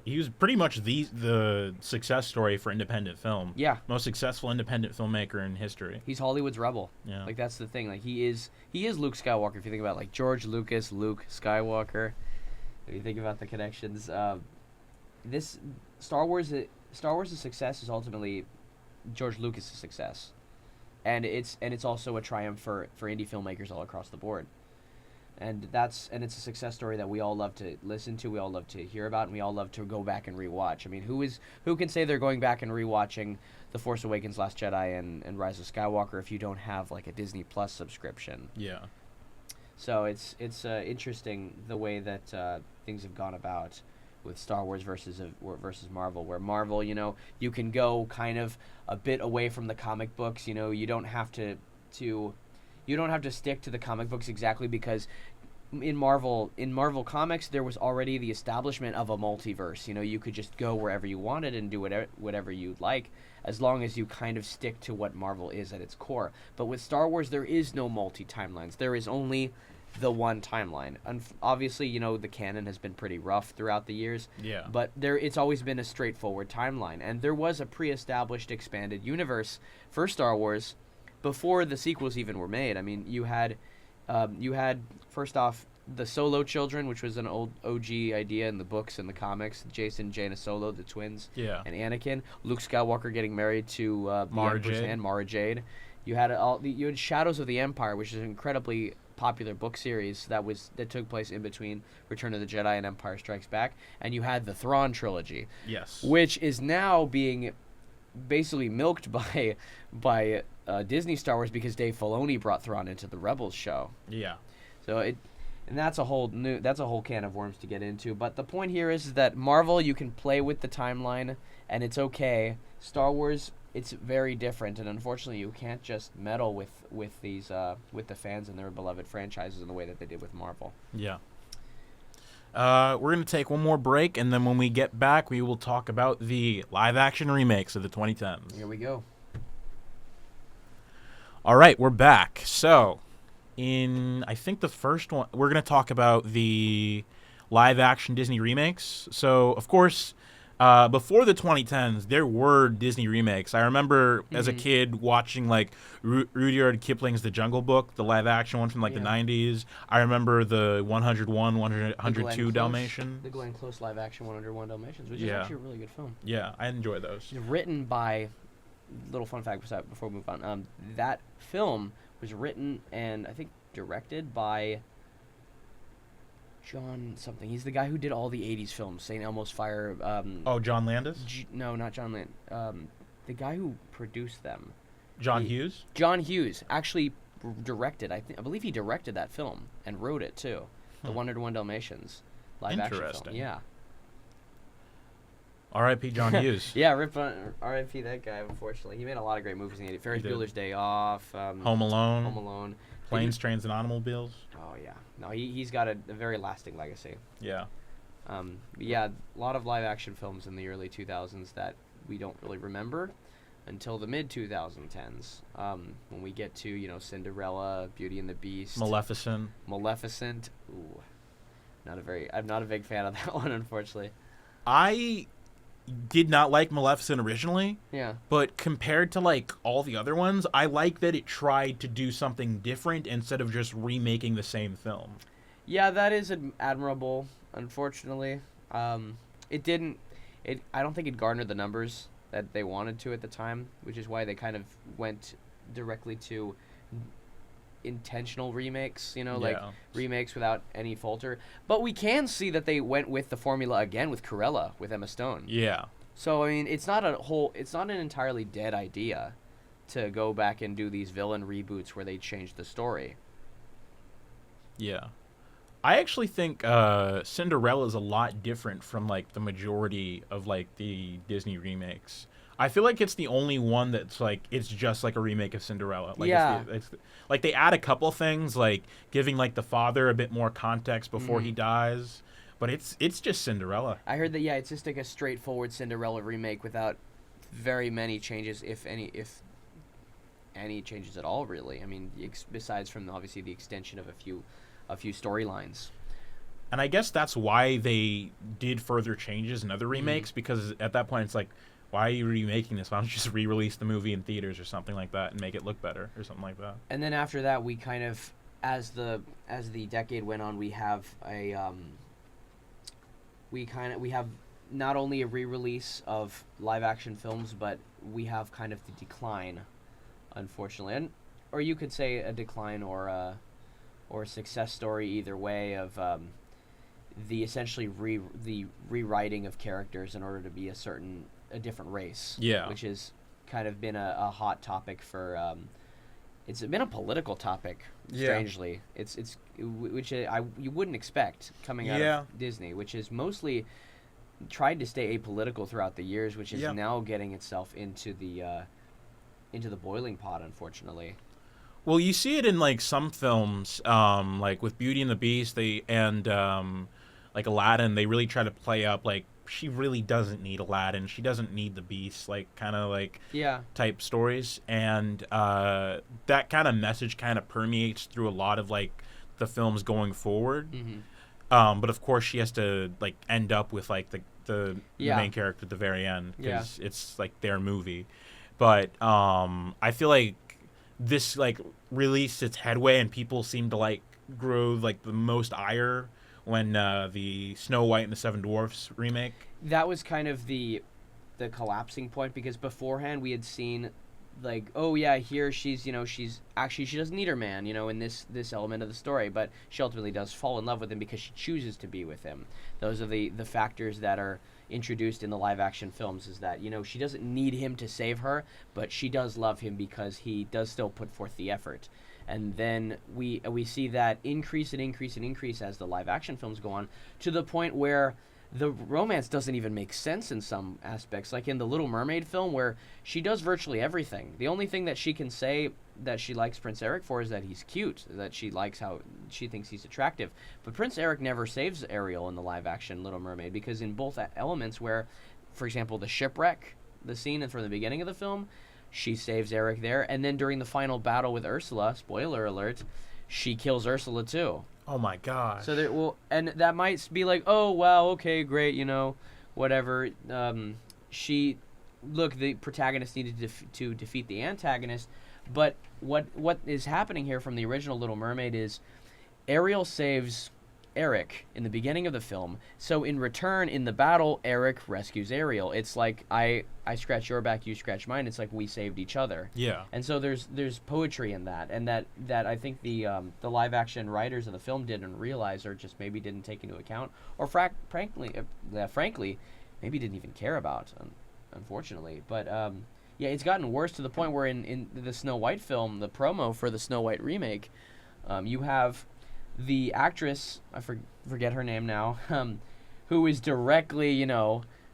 he was pretty much the success story for independent film. Yeah, most successful independent filmmaker in history. He's Hollywood's rebel. Yeah, like that's the thing. Like he is Luke Skywalker. If you think about like George Lucas, Luke Skywalker. If you think about the connections, this Star Wars' success is ultimately George Lucas' success, and it's also a triumph for indie filmmakers all across the board, and it's a success story that we all love to listen to, we all love to hear about, and we all love to go back and rewatch. I mean, who can say they're going back and rewatching The Force Awakens, Last Jedi, and Rise of Skywalker if you don't have like a Disney Plus subscription? Yeah. So it's interesting the way that things have gone about with Star Wars versus Marvel, where Marvel, you can go kind of a bit away from the comic books. You don't have to stick to the comic books exactly, because in Marvel comics there was already the establishment of a multiverse. You could just go wherever you wanted and do whatever you'd like, as long as you kind of stick to what Marvel is at its core. But with Star Wars, there is no multi-timelines. There is only the one timeline. Obviously, the canon has been pretty rough throughout the years. Yeah. But it's always been a straightforward timeline, and there was a pre-established expanded universe for Star Wars before the sequels even were made. I mean, you had first off the Solo children, which was an old OG idea in the books and the comics. Jason, Jaina Solo, the twins, and Anakin. Luke Skywalker getting married to Mara Jade. You had Shadows of the Empire, which is an incredibly popular book series that took place in between Return of the Jedi and Empire Strikes Back, and you had the Thrawn trilogy, which is now being basically milked by Disney Star Wars because Dave Filoni brought Thrawn into the Rebels show. Yeah, so that's a whole can of worms to get into. But the point here is that Marvel, you can play with the timeline and it's okay. Star Wars, it's very different, and unfortunately, you can't just meddle with the fans and their beloved franchises in the way that they did with Marvel. Yeah. We're going to take one more break, and then when we get back, we will talk about the live-action remakes of the 2010s. Here we go. All right, we're back. So, I think the first one, we're going to talk about the live-action Disney remakes. So, of course, before the 2010s, there were Disney remakes. I remember as a kid watching like Rudyard Kipling's The Jungle Book, the live-action one from like the 90s. I remember the 101, 102 Dalmatians. The Glenn Close live-action 101 Dalmatians, which is actually a really good film. Yeah, I enjoy those. Written by, little fun fact before we move on, that film was written and I think directed by John something. He's the guy who did all the 80s films. St. Elmo's Fire. John Landis? No, not John Landis. The guy who produced them. John Hughes? John Hughes actually directed. I believe he directed that film and wrote it too. The 101 Dalmatians live action film. Yeah. R.I.P. John Hughes. Yeah, rip on R.I.P. that guy. Unfortunately, he made a lot of great movies in the 80s. Ferris Bueller's Day Off. Home Alone. Home Alone. Planes, Trains, and Automobiles. Oh yeah, no, he's got a very lasting legacy. Yeah. But yeah, a lot of live action films in the early 2000s that we don't really remember until the mid 2010s. When we get to Cinderella, Beauty and the Beast, Maleficent. Ooh, I'm not a big fan of that one, unfortunately. I did not like Maleficent originally. Yeah. But compared to like all the other ones, I like that it tried to do something different instead of just remaking the same film. Yeah, that is admirable. Unfortunately, it didn't. I don't think it garnered the numbers that they wanted to at the time, which is why they kind of went directly to intentional remakes, like remakes without any falter. But we can see that they went with the formula again with Cruella, with Emma Stone. Yeah. So I mean, it's not an entirely dead idea to go back and do these villain reboots where they change the story. Yeah. I actually think Cinderella is a lot different from like the majority of like the Disney remakes. I feel like it's the only one that's like it's just like a remake of Cinderella. Like, yeah. It's like they add a couple things like giving like the father a bit more context before he dies, but it's just Cinderella. I heard that it's just like a straightforward Cinderella remake without very many changes, if any changes at all, really. I mean, besides from obviously the extension of a few storylines. And I guess that's why they did further changes in other remakes, because at that point it's like, why are you remaking this? Why don't you just re-release the movie in theaters or something like that and make it look better or something like that? And then after that, we kind of, as the decade went on, we have we have not only a re-release of live action films, but we have kind of the decline, unfortunately, or you could say a decline or a success story, either way, of the essentially the rewriting of characters in order to be a different race. Yeah. Which has kind of been a hot topic for. It's been a political topic. Strangely, it's which you wouldn't expect coming out of Disney, which is mostly tried to stay apolitical throughout the years, which is now getting itself into the boiling pot, unfortunately. Well, you see it in like some films, like with Beauty and the Beast, like Aladdin, they really try to play up like she really doesn't need Aladdin, she doesn't need the Beast, like kind of like type stories, and that kind of message kind of permeates through a lot of like the films going forward. But of course, she has to like end up with like the main character at the very end because it's like their movie. But I feel like this like released its headway and people seem to like grow like the most ire when the Snow White and the Seven Dwarfs remake. That was kind of the collapsing point, because beforehand we had seen like, oh yeah, here she's she doesn't need her man, in this element of the story, but she ultimately does fall in love with him because she chooses to be with him. Those are the factors that are introduced in the live action films, is that she doesn't need him to save her, but she does love him because he does still put forth the effort. And then we see that increase as the live action films go on, to the point where the romance doesn't even make sense in some aspects, like in the Little Mermaid film, where she does virtually everything. The only thing that she can say that she likes Prince Eric for is that he's cute, that she likes how she thinks he's attractive. But Prince Eric never saves Ariel in the live action Little Mermaid, because in both elements where, for example, the shipwreck, the scene from the beginning of the film, she saves Eric there, and then during the final battle with Ursula, spoiler alert, she kills Ursula too. Oh my gosh. So and that might be like, oh wow, okay, great, whatever. The protagonist needed to defeat the antagonist, but what is happening here from the original Little Mermaid is Ariel saves Eric in the beginning of the film. So in return, in the battle, Eric rescues Ariel. It's like I scratch your back, you scratch mine. It's like we saved each other. Yeah. And so there's poetry in that, and that I think the live action writers of the film didn't realize, or just maybe didn't take into account, or frankly, maybe didn't even care about, unfortunately. But it's gotten worse to the point where in the Snow White film, the promo for the Snow White remake, you have the actress, I forget her name now, who is directly,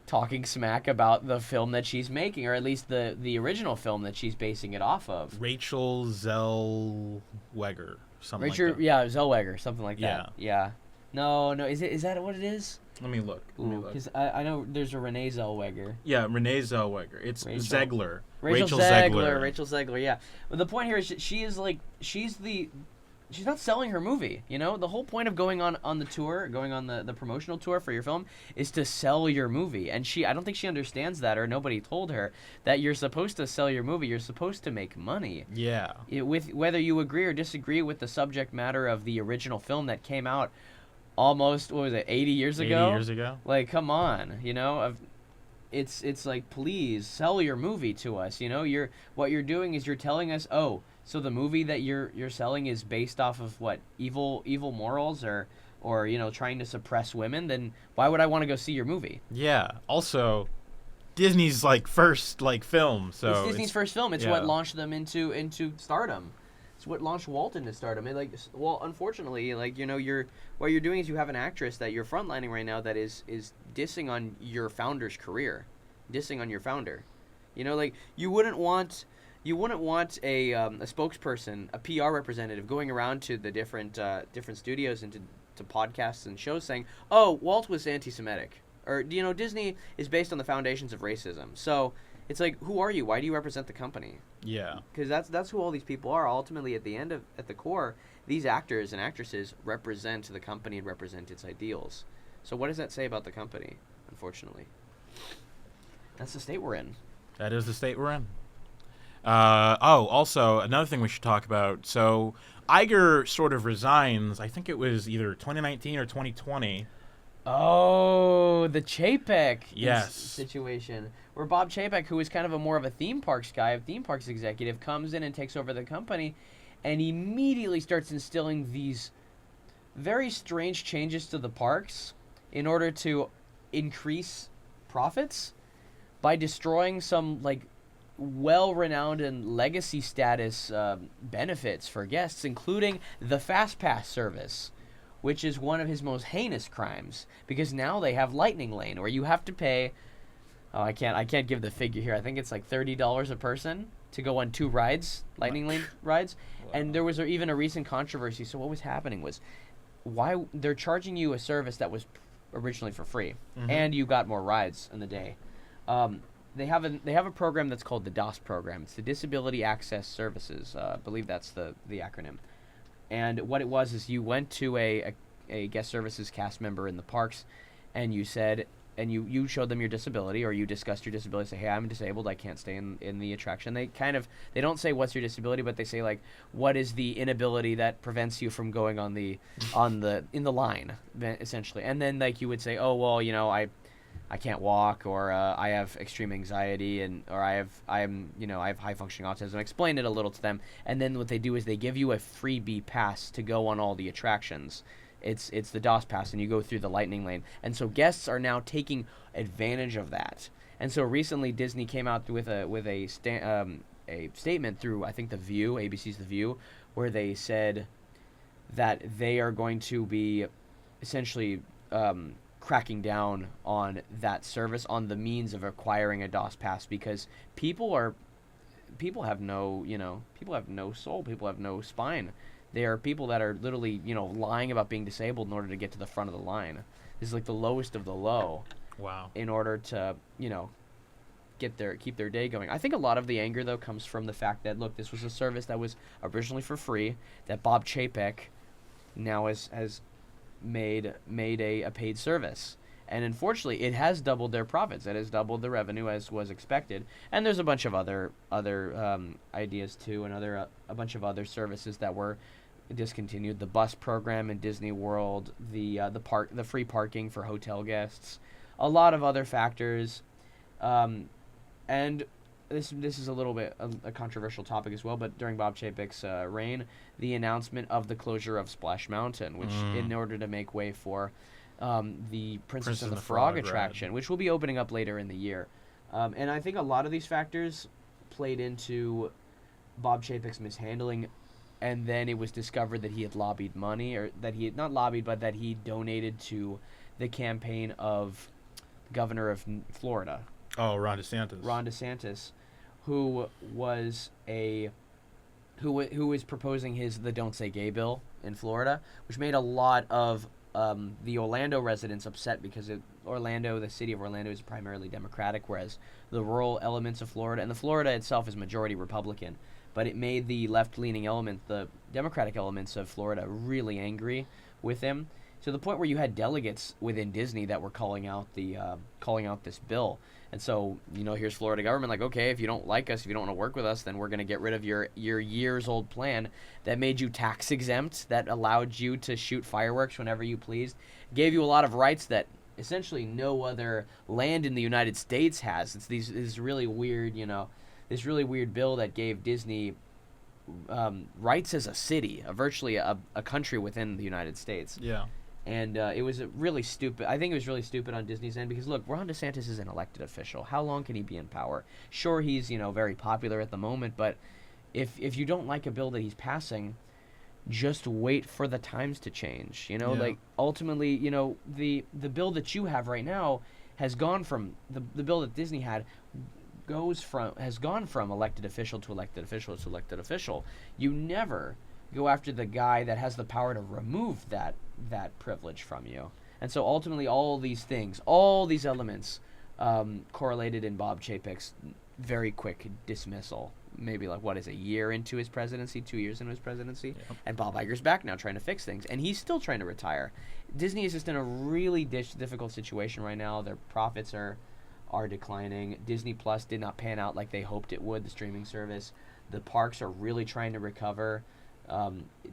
talking smack about the film that she's making, or at least the original film that she's basing it off of. Rachel Zellweger, something Richard, like that. yeah, Zellweger, something like Yeah. that. Yeah. No, is that what it is? Let me look. Because I know there's a Renee Zellweger. Yeah, Renee Zellweger. It's Rachel. Zegler. Rachel Zegler. Rachel Zegler, yeah. But the point here is she is like, she's not selling her movie, you know? The whole point of going on the tour, going on the promotional tour for your film, is to sell your movie. And I don't think she understands that, or nobody told her that you're supposed to sell your movie. You're supposed to make money. Yeah. With whether you agree or disagree with the subject matter of the original film that came out almost, what was it, 80 years ago? 80 years ago. Like, come on, you know? It's like, please sell your movie to us, you know? What you're doing is you're telling us, oh, so the movie that you're selling is based off of what, evil morals or you know, trying to suppress women, then why would I want to go see your movie? Yeah. Also, Disney's first film, so It's Disney's first film. It's yeah. what launched them into stardom. It's what launched Walt into stardom. Unfortunately, you know, what you're doing is you have an actress that you're frontlining right now that is dissing on your founder's career, dissing on your founder. You know, like you wouldn't want a spokesperson, a PR representative going around to the different studios and to podcasts and shows saying, "Oh, Walt was anti-Semitic," or you know, Disney is based on the foundations of racism. So it's like, who are you? Why do you represent the company? Yeah. Because that's who all these people are. Ultimately, at the core, these actors and actresses represent the company and represent its ideals. So what does that say about the company? Unfortunately, that's the state we're in. That is the state we're in. Also, another thing we should talk about. So, Iger sort of resigns. I think it was either 2019 or 2020. Oh, the Chapek Yes. situation. Where Bob Chapek, who is kind of more of a theme parks guy, a theme parks executive, comes in and takes over the company and immediately starts instilling these very strange changes to the parks in order to increase profits by destroying some, well-renowned and legacy status benefits for guests, including the Fast Pass service, which is one of his most heinous crimes, because now they have Lightning Lane, where you have to pay, I can't give the figure here, I think it's $30 a person to go on 2 rides, Lightning Lane rides. Wow. And there was even a recent controversy. So what was happening was, why they're charging you a service that was originally for free, and you got more rides in the day. They have a program that's called the DOS program. It's the Disability Access Services. I believe that's the acronym. And what it was is you went to a guest services cast member in the parks, and you said, and you showed them your disability, or you discussed your disability. Say, hey, I'm disabled. I can't stay in the attraction. They don't say what's your disability, but they say what is the inability that prevents you from going in the line, essentially. And then you would say, oh well, you know, I can't walk, or I have extreme anxiety, or I have high functioning autism. Explain it a little to them, and then what they do is they give you a freebie pass to go on all the attractions. It's the DOS pass, and you go through the Lightning Lane, and so guests are now taking advantage of that. And so recently, Disney came out with a statement through, I think, The View, ABC's The View, where they said that they are going to be essentially cracking down on that service, on the means of acquiring a DOS pass, because people have no soul, people have no spine. They are people that are literally, lying about being disabled in order to get to the front of the line. This is the lowest of the low. Wow. In order to, keep their day going. I think a lot of the anger, though, comes from the fact that, look, this was a service that was originally for free, that Bob Chapek now has made a paid service. And unfortunately, it has doubled their profits. It has doubled the revenue, as was expected. And there's a bunch of other ideas too, and a bunch of other services that were discontinued. The bus program in Disney World, the free parking for hotel guests, a lot of other factors, and this is a little bit a controversial topic as well. But during Bob Chapek's reign, the announcement of the closure of Splash Mountain, which in order to make way for the Princess and the Frog attraction, which will be opening up later in the year. And I think a lot of these factors played into Bob Chapek's mishandling, and then it was discovered that he had lobbied money, or that he had not lobbied, but that he donated to the campaign of governor of Florida. Oh, Ron DeSantis. Ron DeSantis, who was proposing the Don't Say Gay bill in Florida, which made a lot of the Orlando residents upset because the city of Orlando is primarily Democratic, whereas the rural elements of Florida, and the Florida itself is majority Republican, but it made the left-leaning element, the Democratic elements of Florida, really angry with him, to the point where you had delegates within Disney that were calling out this bill. And so, here's Florida government like, okay, if you don't like us, if you don't want to work with us, then we're going to get rid of your years-old plan that made you tax exempt, that allowed you to shoot fireworks whenever you pleased, gave you a lot of rights that essentially no other land in the United States has. It's this really weird, this really weird bill that gave Disney rights as a city, virtually a country within the United States. Yeah. And it was really stupid. I think it was really stupid on Disney's end because, look, Ron DeSantis is an elected official. How long can he be in power? Sure, he's, very popular at the moment, but if you don't like a bill that he's passing, just wait for the times to change. Like, ultimately, the bill that you have right now has gone from, the bill that Disney had has gone from elected official to elected official to elected official. You never go after the guy that has the power to remove that privilege from you. And so ultimately all these things, all these elements correlated in Bob Chapek's very quick dismissal. Maybe a year into his presidency, 2 years into his presidency. Yep. And Bob Iger's back now trying to fix things. And he's still trying to retire. Disney is just in a really difficult situation right now. Their profits are declining. Disney Plus did not pan out like they hoped it would, the streaming service. The parks are really trying to recover.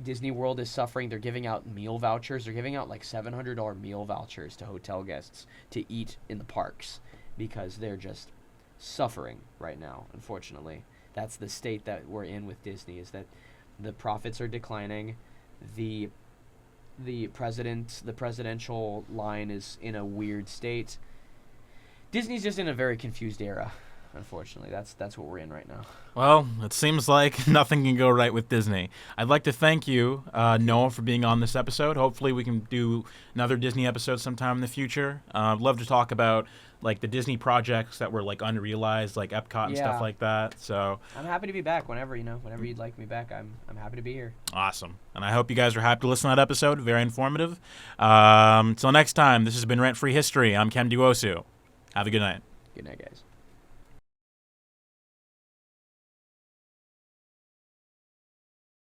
Disney World is suffering. They're giving out meal vouchers. They're giving out $700 meal vouchers to hotel guests to eat in the parks because they're just suffering right now, unfortunately. That's the state that we're in with Disney, is that the profits are declining. The presidential line is in a weird state. Disney's just in a very confused era. Unfortunately, that's what we're in right now. Well, it seems like nothing can go right with Disney. I'd like to thank you, Noah, for being on this episode. Hopefully we can do another Disney episode sometime in the future. I'd love to talk about the Disney projects that were unrealized, like Epcot and stuff like that. So I'm happy to be back whenever you'd like me back. I'm happy to be here. Awesome. And I hope you guys are happy to listen to that episode. Very informative. Until next time, this has been Rent Free History. I'm Ken Duosu. Have a good night. Good night, guys.